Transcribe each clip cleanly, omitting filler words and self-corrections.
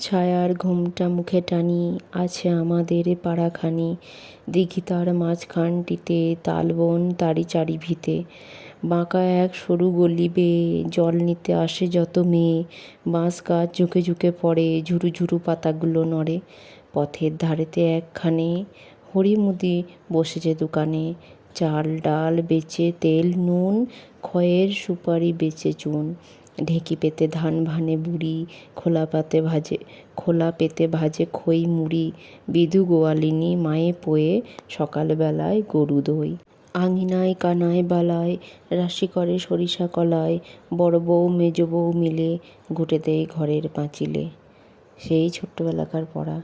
ছায়ার ঘোমটা মুখে টানি, আছে আমাদের পাড়াখানি। দিঘি তার মাঝখানটিতে, তালবন তারই চারি ভিতে। বাঁকা এক সরু গলি বেয়ে জল নিতে আসে যত মেয়ে। বাঁশ গাছ ঝুঁকে ঝুঁকে পড়ে, ঝুরু ঝুরু পাতাগুলো নড়ে। পথের ধারেতে একখানে হরিমুদি বসেছে দোকানে। চাল ডাল বেচে, তেল নুন, খয়ের সুপারি বেচে চুন। ঢেঁকি পেতে ধান ভানে বুড়ি, খোলা পেতে ভাজে খই মুড়ি। বিধু গোয়ালিনী মায়ে পোয়ে, সকালবেলায় গরু দই। আঙিনায় কানায় বালায় রাশি করে সরিষা কলায়। বড় বউ মেজ বউ মিলে ঘুঁটে দেয় ঘরের পাঁচিলে। সেই ছোট্টবেলাকার পড়া।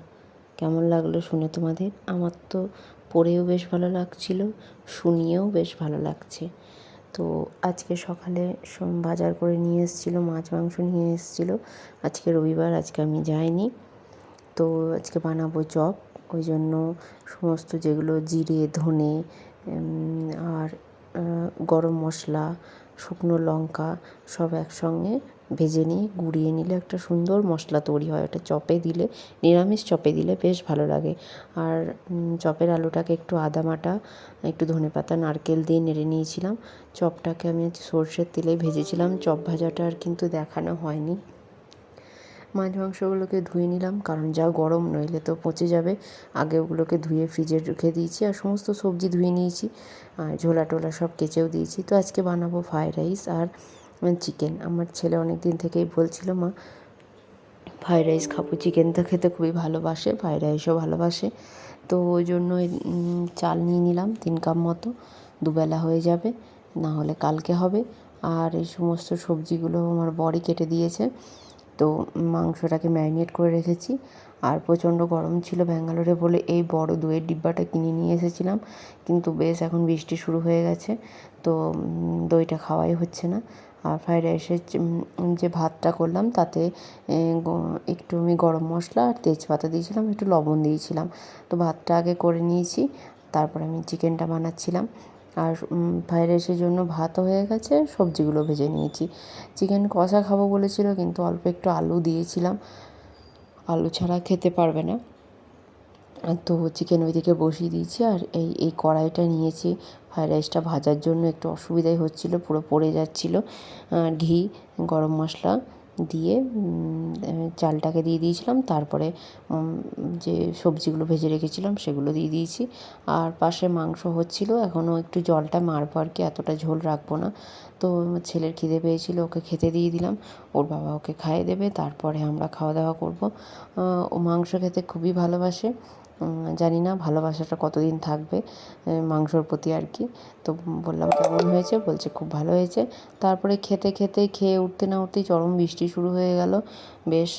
কেমন লাগলো শুনে তোমাদের? আমার তো পড়েও বেশ ভালো লাগছিল, শুনিয়েও বেশ ভালো লাগছে। তো আজকে সকালে বাজার করে নিয়ে এসেছিলো, মাছ মাংস নিয়ে এসেছিলো। আজকে রবিবার, আজকে আমি যাইনি। তো আজকে বানাবো চপ। ওই জন্য সমস্ত যেগুলো জিরে, ধনে আর গরম মশলা, শুকনো লঙ্কা সব একসঙ্গে ভেজে নিয়ে গুঁড়িয়ে নিলে একটা সুন্দর মশলা তৈরি হয়। ওটা চপে দিলে, নিরামিষ চপে দিলে বেশ ভালো লাগে। আর চপের আলুটাকে একটু আদা বাটা, একটু ধনেপাতা, নারকেল দিয়ে নেড়ে নিয়েছিলাম। চপটাকে আমি সর্ষের তেলে ভেজেছিলাম। চপ ভাজাটা আর কিন্তু দেখানো হয়নি। মাছ মাংসগুলোকে ধুয়ে নিলাম, কারণ যা গরম, নইলে তো পচে যাবে। আগে ওগুলোকে ধুয়ে ফ্রিজে রেখে দিয়েছি, আর সমস্ত সবজি ধুয়ে নিয়েছি, আর ঝোলা টোলা সব কেচেও দিয়েছি। তো আজকে বানাবো ফ্রায়েড রাইস আর চিকেন। আমার ছেলে অনেক দিন থেকেই বলছিল, মা ফ্রায়েড রাইস খাবো। চিকেনটা খেতে খুবই ভালোবাসে, ফ্রায়েড রাইসও ভালোবাসে। তো ওই জন্য চাল নিয়ে নিলাম 3 কাপ মতো, দুবেলা হয়ে যাবে, না হলে কালকে হবে। আর এই সমস্ত সবজিগুলো আমার বরই কেটে দিয়েছে। তো মাংসটাকে ম্যারিনেট করে রেখেছি। আর প্রচণ্ড গরম ছিল ব্যাঙ্গালোরে বলে এই বড় দইয়ের ডিব্বাটা কিনে নিয়ে এসেছিলাম, কিন্তু বেশ এখন বৃষ্টি শুরু হয়ে গেছে, তো দইটা খাওয়াই হচ্ছে না। আর ফ্রায়েড রাইসের যে ভাতটা করলাম তাতে একটু আমি গরম মশলা আর তেজপাতা দিয়েছিলাম, একটু লবণ দিয়েছিলাম। তো ভাতটা আগে করে নিয়েছি, তারপর আমি চিকেনটা বানাচ্ছিলাম। আর ফ্রায়েড রাইসের জন্য ভাতও হয়ে গেছে, সবজিগুলো ভেজে নিয়েছি। চিকেন কষা খাবো বলেছিল, কিন্তু অল্প একটু আলু দিয়েছিলাম, আলু ছাড়া খেতে পারবে না। তো চিকেন ওইদিকে বসিয়ে দিয়েছি। আর এই কড়াইটা নিয়েছি ফ্রায়েড রাইসটা ভাজার জন্য। একটু অসুবিধাই হচ্ছিলো, পুরো পড়ে যাচ্ছিলো। ঘি, গরম মশলা দিয়ে চালটাকে দিয়ে দিয়েছিলাম, তারপরে যে সবজিগুলো ভেজে রেখেছিলাম সেগুলো দিয়ে দিয়েছি। আর পাশে মাংস হচ্ছিলো, এখনও একটু জলটা মারবো আর কি, এতটা ঝোল রাখবো না। তো ছেলের খিদে পেয়েছিলো, ওকে খেতে দিয়ে দিলাম, ওর বাবা ওকে খাইয়ে দেবে, তারপরে আমরা খাওয়া দাওয়া করবো। ও মাংস খেতে খুবই ভালোবাসে। জানি না ভালোবাসাটা কতদিন থাকবে মাংসর প্রতি আর কি। তো বললাম কেমন হয়েছে, বলছে খুব ভালো হয়েছে। তারপরে খেয়ে উঠতে না উঠতেই চরম বৃষ্টি শুরু হয়ে গেল। বেশ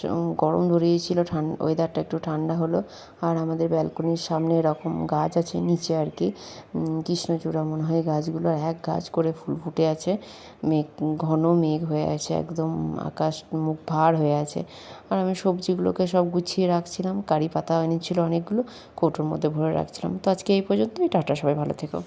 গরম ধরিয়েছিল, ওয়েদারটা একটু ঠান্ডা হলো। আর আমাদের ব্যালকনির সামনে এরকম গাছ আছে নিচে আর কি, কৃষ্ণচূড়া মনে হয় গাছগুলো, এক গাছ করে ফুল ফুটে আছে। ঘন মেঘ হয়ে আছে, একদম আকাশ মুখ ভার হয়ে আছে। আর আমি সবজিগুলোকে সব গুছিয়ে রাখছিলাম, কারি পাতা এনেছিল অনেকগুলো, কৌটোর মধ্যে ভরে রাখছিলাম। তো আজকে এই পর্যন্তই, টাটা, সবাই ভালো থেকো।